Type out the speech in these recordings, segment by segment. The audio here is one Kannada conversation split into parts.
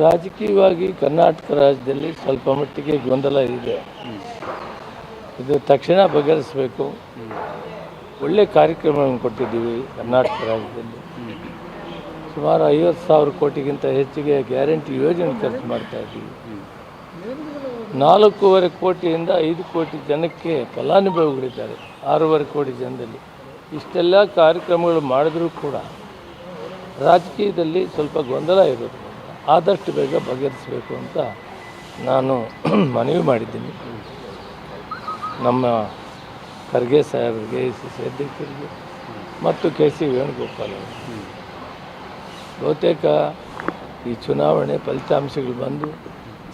ರಾಜಕೀಯವಾಗಿ ಕರ್ನಾಟಕ ರಾಜ್ಯದಲ್ಲಿ ಸ್ವಲ್ಪ ಮಟ್ಟಿಗೆ ಗೊಂದಲ ಇದೆ. ಇದು ತಕ್ಷಣ ಬಗೆಹರಿಸಬೇಕು. ಒಳ್ಳೆ ಕಾರ್ಯಕ್ರಮಗಳನ್ನು ಕೊಟ್ಟಿದ್ದೀವಿ ಕರ್ನಾಟಕ ರಾಜ್ಯದಲ್ಲಿ. ಸುಮಾರು 50,000 ಕೋಟಿಗಿಂತ ಹೆಚ್ಚಿಗೆ ಗ್ಯಾರಂಟಿ ಯೋಜನೆ ಖರ್ಚು ಮಾಡ್ತಾ ಇದ್ದೀವಿ. 4.5 ಕೋಟಿಯಿಂದ 5 ಕೋಟಿ ಜನಕ್ಕೆ ಫಲಾನುಭವಿಗಳಿದ್ದಾರೆ. 6.5 ಕೋಟಿ ಜನದಲ್ಲಿ ಇಷ್ಟೆಲ್ಲ ಕಾರ್ಯಕ್ರಮಗಳು ಮಾಡಿದ್ರೂ ಕೂಡ ರಾಜಕೀಯದಲ್ಲಿ ಸ್ವಲ್ಪ ಗೊಂದಲ ಇರೋದು ಆದಷ್ಟು ಬೇಗ ಬಗೆಹರಿಸಬೇಕು ಅಂತ ನಾನು ಮನವಿ ಮಾಡಿದ್ದೀನಿ. ನಮ್ಮ ಖರ್ಗೆ ಸಾಹೇಬರಿಗೆ, ACC ಅಧ್ಯಕ್ಷರಿಗೆ ಮತ್ತು KC ವೇಣುಗೋಪಾಲ್ ಅವರು ಬಹುತೇಕ ಈ ಚುನಾವಣೆ ಫಲಿತಾಂಶಗಳು ಬಂದು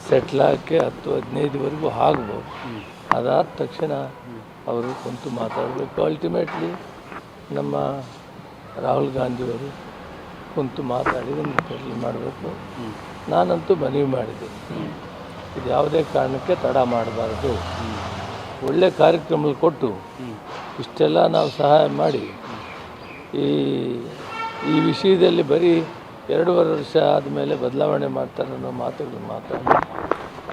ಸೆಟ್ಲಾಗಕ್ಕೆ 10-15ವರೆಗೂ ಆಗ್ಬೋದು. ಅದಾದ ತಕ್ಷಣ ಅವರು ಕುಂತು ಮಾತಾಡಬೇಕು. ಅಲ್ಟಿಮೇಟ್ಲಿ ನಮ್ಮ ರಾಹುಲ್ ಗಾಂಧಿಯವರು ಕುಂತು ಮಾತಾಡಿ ಸೆಟ್ಲ್ ಮಾಡಬೇಕು. ನಾನಂತೂ ಮನವಿ ಮಾಡಿದ್ದೀನಿ, ಇದು ಯಾವುದೇ ಕಾರಣಕ್ಕೆ ತಡ ಮಾಡಬಾರ್ದು. ಒಳ್ಳೆ ಕಾರ್ಯಕ್ರಮಗಳು ಕೊಟ್ಟು ಇಷ್ಟೆಲ್ಲ ನಾವು ಸಹಾಯ ಮಾಡಿ ಈ ವಿಷಯದಲ್ಲಿ ಬರೀ 2.5 ವರ್ಷ ಆದಮೇಲೆ ಬದಲಾವಣೆ ಮಾಡ್ತಾರೆ ಅನ್ನೋ ಮಾತುಗಳು ಮಾತಾಡಿ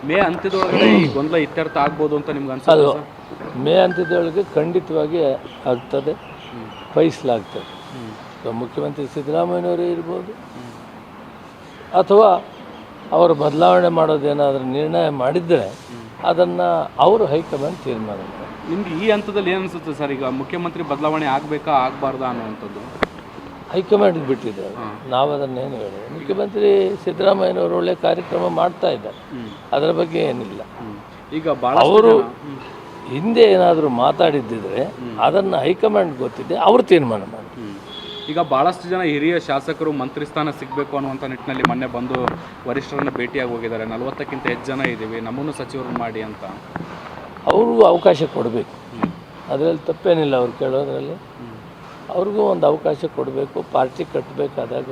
ಮೇ ಅಂತ್ಯದೊಳಗಡೆ ಈ ಗೊಂದಲ ಇತ್ಯರ್ಥ ಆಗ್ಬೋದು ಅಂತ ನಿಮ್ಗೆ ಅನ್ಸೋದು? ಮೇ ಅಂತ್ಯದೊಳಗೆ ಖಂಡಿತವಾಗಿ ಆಗ್ತದೆ, ಬಯಸಲಾಗ್ತದೆ. ಮುಖ್ಯಮಂತ್ರಿ ಸಿದ್ದರಾಮಯ್ಯನವರೇ ಇರ್ಬೋದು ಅಥವಾ ಅವರು ಬದಲಾವಣೆ ಮಾಡೋದೇನಾದರೂ ನಿರ್ಣಯ ಮಾಡಿದರೆ ಅದನ್ನು ಅವರು ಹೈಕಮಾಂಡ್ ತೀರ್ಮಾನ ಮಾಡ್ತಾರೆ. ನಿಮ್ಗೆ ಈ ಹಂತದಲ್ಲಿ ಏನು ಅನಿಸುತ್ತೆ ಸರ್? ಈಗ ಮುಖ್ಯಮಂತ್ರಿ ಬದಲಾವಣೆ ಆಗಬೇಕಾ ಆಗಬಾರ್ದಾ ಅನ್ನುವಂಥದ್ದು ಹೈಕಮಾಂಡ್ಗೆ ನಾವು ನಾವು ಅದನ್ನೇನು ಹೇಳೋದು. ಮುಖ್ಯಮಂತ್ರಿ ಸಿದ್ದರಾಮಯ್ಯನವರು ಒಳ್ಳೆ ಕಾರ್ಯಕ್ರಮ ಮಾಡ್ತಾ ಇದ್ದಾರೆ, ಅದರ ಬಗ್ಗೆ ಏನಿಲ್ಲ. ಈಗ ಅವರು ಹಿಂದೆ ಏನಾದರೂ ಮಾತಾಡಿದ್ದಿದ್ರೆ ಅದನ್ನು ಹೈಕಮಾಂಡ್ ಗೊತ್ತಿದೆ, ಅವರು ತೀರ್ಮಾನ ಮಾಡಿ. ಈಗ ಭಾಳಷ್ಟು ಜನ ಹಿರಿಯ ಶಾಸಕರು ಮಂತ್ರಿ ಸ್ಥಾನ ಸಿಗಬೇಕು ಅನ್ನುವಂಥ ನಿಟ್ಟಿನಲ್ಲಿ ಮೊನ್ನೆ ಬಂದು ವರಿಷ್ಠರನ್ನು ಭೇಟಿಯಾಗಿ ಹೋಗಿದ್ದಾರೆ. 40ಕ್ಕಿಂತ ಹೆಚ್ಚು ಜನ ಇದ್ದೀವಿ, ನಮ್ಮನ್ನು ಸಚಿವರು ಮಾಡಿ ಅಂತ. ಅವ್ರಿಗೂ ಅವಕಾಶ ಕೊಡಬೇಕು, ಅದರಲ್ಲಿ ತಪ್ಪೇನಿಲ್ಲ. ಅವ್ರು ಕೇಳೋದ್ರಲ್ಲಿ ಅವ್ರಿಗೂ ಒಂದು ಅವಕಾಶ ಕೊಡಬೇಕು. ಪಾರ್ಟಿ ಕಟ್ಟಬೇಕಾದಾಗ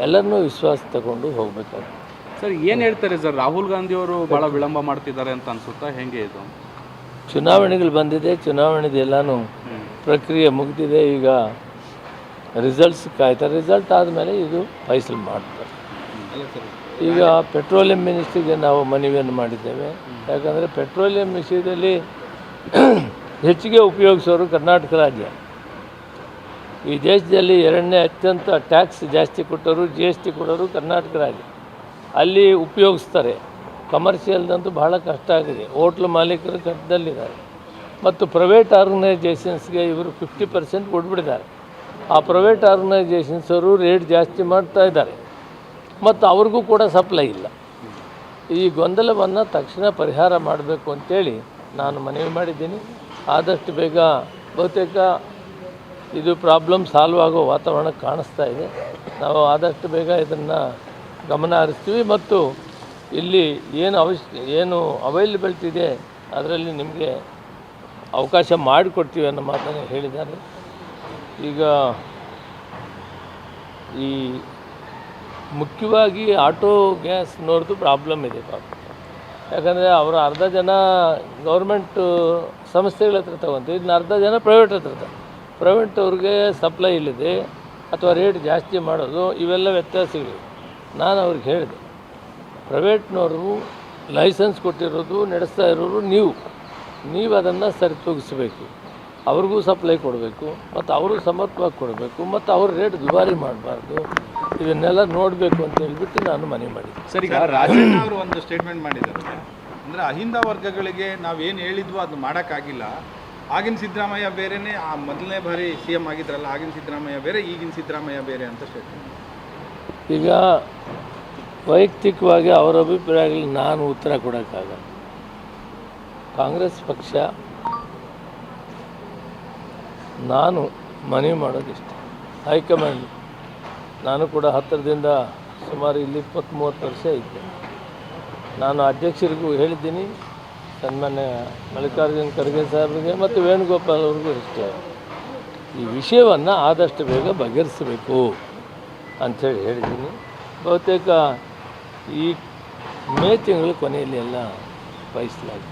ಎಲ್ಲರನ್ನೂ ವಿಶ್ವಾಸ ತಗೊಂಡು ಹೋಗಬೇಕಾಗುತ್ತೆ. ಸರ್ ಏನು ಹೇಳ್ತಾರೆ ಸರ್? ರಾಹುಲ್ ಗಾಂಧಿಯವರು ಭಾಳ ವಿಳಂಬ ಮಾಡ್ತಿದ್ದಾರೆ ಅಂತ ಅನಿಸುತ್ತಾ? ಹೇಗೆ ಇದು? ಚುನಾವಣೆಗಳು ಬಂದಿದೆ, ಚುನಾವಣೆದು ಎಲ್ಲನೂ ಪ್ರಕ್ರಿಯೆ ಮುಗಿದಿದೆ. ಈಗ ರಿಸಲ್ಟ್ಸ್ ಕಾಯ್ತಾರೆ. ರಿಸಲ್ಟ್ ಆದಮೇಲೆ ಇದು ಫೈಸಲ್ ಮಾಡ್ತಾರೆ. ಈಗ ಪೆಟ್ರೋಲಿಯಂ ಮಿನಿಸ್ಟ್ರಿಗೆ ನಾವು ಮನವಿಯನ್ನು ಮಾಡಿದ್ದೇವೆ. ಯಾಕಂದರೆ ಪೆಟ್ರೋಲಿಯಂ ವಿಷಯದಲ್ಲಿ ಹೆಚ್ಚಿಗೆ ಉಪಯೋಗಿಸೋರು ಕರ್ನಾಟಕ ರಾಜ್ಯ. ಈ ದೇಶದಲ್ಲಿ 2ನೇ ಅತ್ಯಂತ ಟ್ಯಾಕ್ಸ್ ಜಾಸ್ತಿ ಕೊಟ್ಟವರು, GST ಕೊಡೋರು ಕರ್ನಾಟಕ ರಾಜ್ಯ. ಅಲ್ಲಿ ಉಪಯೋಗಿಸ್ತಾರೆ. ಕಮರ್ಷಿಯಲ್ದಂತೂ ಬಹಳ ಕಷ್ಟ ಆಗಿದೆ. ಹೋಟ್ಲು ಮಾಲೀಕರು ಕಷ್ಟದಲ್ಲಿದ್ದಾರೆ. ಮತ್ತು ಪ್ರೈವೇಟ್ ಆರ್ಗನೈಜೇಷನ್ಸ್ಗೆ ಇವರು 50% ಕೊಟ್ಬಿಟ್ಟಿದ್ದಾರೆ. ಆ ಪ್ರೈವೇಟ್ ಆರ್ಗನೈಜೇಷನ್ಸ್ ಅವರು ರೇಟ್ ಜಾಸ್ತಿ ಮಾಡ್ತಾ ಇದ್ದಾರೆ ಮತ್ತು ಅವ್ರಿಗೂ ಕೂಡ ಸಪ್ಲೈ ಇಲ್ಲ. ಈ ಗೊಂದಲವನ್ನು ತಕ್ಷಣ ಪರಿಹಾರ ಮಾಡಬೇಕು ಅಂತೇಳಿ ನಾನು ಮನವಿ ಮಾಡಿದ್ದೀನಿ. ಆದಷ್ಟು ಬೇಗ ಬಹುತೇಕ ಇದು ಪ್ರಾಬ್ಲಮ್ ಸಾಲ್ವ್ ಆಗೋ ವಾತಾವರಣ ಕಾಣಿಸ್ತಾ ಇದೆ. ನಾವು ಆದಷ್ಟು ಬೇಗ ಇದನ್ನು ಗಮನ ಹರಿಸ್ತೀವಿ ಮತ್ತು ಇಲ್ಲಿ ಏನು ಅವೈಲಬಿಲಿಟಿ ಇದೆ ಅದರಲ್ಲಿ ನಿಮಗೆ ಅವಕಾಶ ಮಾಡಿಕೊಡ್ತೀವಿ ಅನ್ನೋ ಮಾತನ್ನು ಹೇಳಿದ್ದಾರೆ. ಈಗ ಈ ಮುಖ್ಯವಾಗಿ ಆಟೋ ಗ್ಯಾಸ್ನವ್ರದ್ದು ಪ್ರಾಬ್ಲಮ್ ಇದೆ ಪಾಪ. ಯಾಕಂದರೆ ಅವರು ಅರ್ಧ ಜನ ಗೌರ್ಮೆಂಟ್ ಸಂಸ್ಥೆಗಳ ಹತ್ರ ತಗೊಂತೀವಿ, ಇನ್ನು ಅರ್ಧ ಜನ ಪ್ರೈವೇಟ್ ಹತ್ರ ಪ್ರೈವೇಟ್ ಅವ್ರಿಗೆ ಸಪ್ಲೈ ಇಲ್ಲದೆ ಅಥವಾ ರೇಟ್ ಜಾಸ್ತಿ ಮಾಡೋದು, ಇವೆಲ್ಲ ವ್ಯತ್ಯಾಸಗಳಿವೆ. ನಾನು ಅವ್ರಿಗೆ ಹೇಳಿದೆ, ಪ್ರೈವೇಟ್ನವರು ಲೈಸೆನ್ಸ್ ಕೊಟ್ಟಿರೋದು ನಡೆಸ್ತಾ ಇರೋರು ನೀವು ಅದನ್ನು ಸರಿತೂಗಿಸಬೇಕು. ಅವ್ರಿಗೂ ಸಪ್ಲೈ ಕೊಡಬೇಕು ಮತ್ತು ಅವರು ಸಮರ್ಪವಾಗಿ ಕೊಡಬೇಕು ಮತ್ತು ಅವ್ರ ರೇಟ್ ದುಬಾರಿ ಮಾಡಬಾರ್ದು. ಇದನ್ನೆಲ್ಲ ನೋಡಬೇಕು ಅಂತ ಹೇಳ್ಬಿಟ್ಟು ನಾನು ಮನವಿ ಮಾಡಿದ್ದೆ. ಸರಿ, ಈಗ ರಾಜಣ್ಣ ಅವರು ಒಂದು ಸ್ಟೇಟ್ಮೆಂಟ್ ಮಾಡಿದ್ದಾರೆ. ಅಂದರೆ ಅಹಿಂದ ವರ್ಗಗಳಿಗೆ ನಾವೇನು ಹೇಳಿದ್ವೋ ಅದು ಮಾಡೋಕ್ಕಾಗಿಲ್ಲ. ಆಗಿನ ಸಿದ್ದರಾಮಯ್ಯ ಬೇರೆಯೇ, ಆ ಮೊದಲನೇ ಬಾರಿ CM ಆಗಿದ್ರಲ್ಲ ಆಗಿನ ಸಿದ್ದರಾಮಯ್ಯ ಬೇರೆ, ಈಗಿನ ಸಿದ್ದರಾಮಯ್ಯ ಬೇರೆ ಅಂತ ಸ್ಟೇಟ್ಮೆಂಟ್. ಈಗ ವೈಯಕ್ತಿಕವಾಗಿ ಅವರ ಅಭಿಪ್ರಾಯಗಳಿಗೆ ನಾನು ಉತ್ತರ ಕೊಡೋಕ್ಕಾಗಲ್ಲ. ಕಾಂಗ್ರೆಸ್ ಪಕ್ಷ ನಾನು ಮನವಿ ಮಾಡೋದಿಷ್ಟ, ಹೈಕಮಾಂಡ್. ನಾನು ಕೂಡ ಹತ್ತಿರದಿಂದ ಸುಮಾರು ಇಲ್ಲಿ 20-30 ವರ್ಷ ಇದ್ದೆ. ನಾನು ಅಧ್ಯಕ್ಷರಿಗೂ ಹೇಳಿದ್ದೀನಿ, ಸನ್ಮಾನ್ಯ ಮಲ್ಲಿಕಾರ್ಜುನ ಖರ್ಗೆ ಸಾಹೇಬರಿಗೆ ಮತ್ತು ವೇಣುಗೋಪಾಲ್ ಅವ್ರಿಗೂ ಇಷ್ಟೇ, ಈ ವಿಷಯವನ್ನು ಆದಷ್ಟು ಬೇಗ ಬಗೆಹರಿಸಬೇಕು ಅಂಥೇಳಿ ಹೇಳಿದ್ದೀನಿ. ಬಹುತೇಕ ಈ ಮೇ ತಿಂಗಳ ಕೊನೆಯಲ್ಲಿ ಎಲ್ಲ ಬಯಸಲಾಗಿದೆ.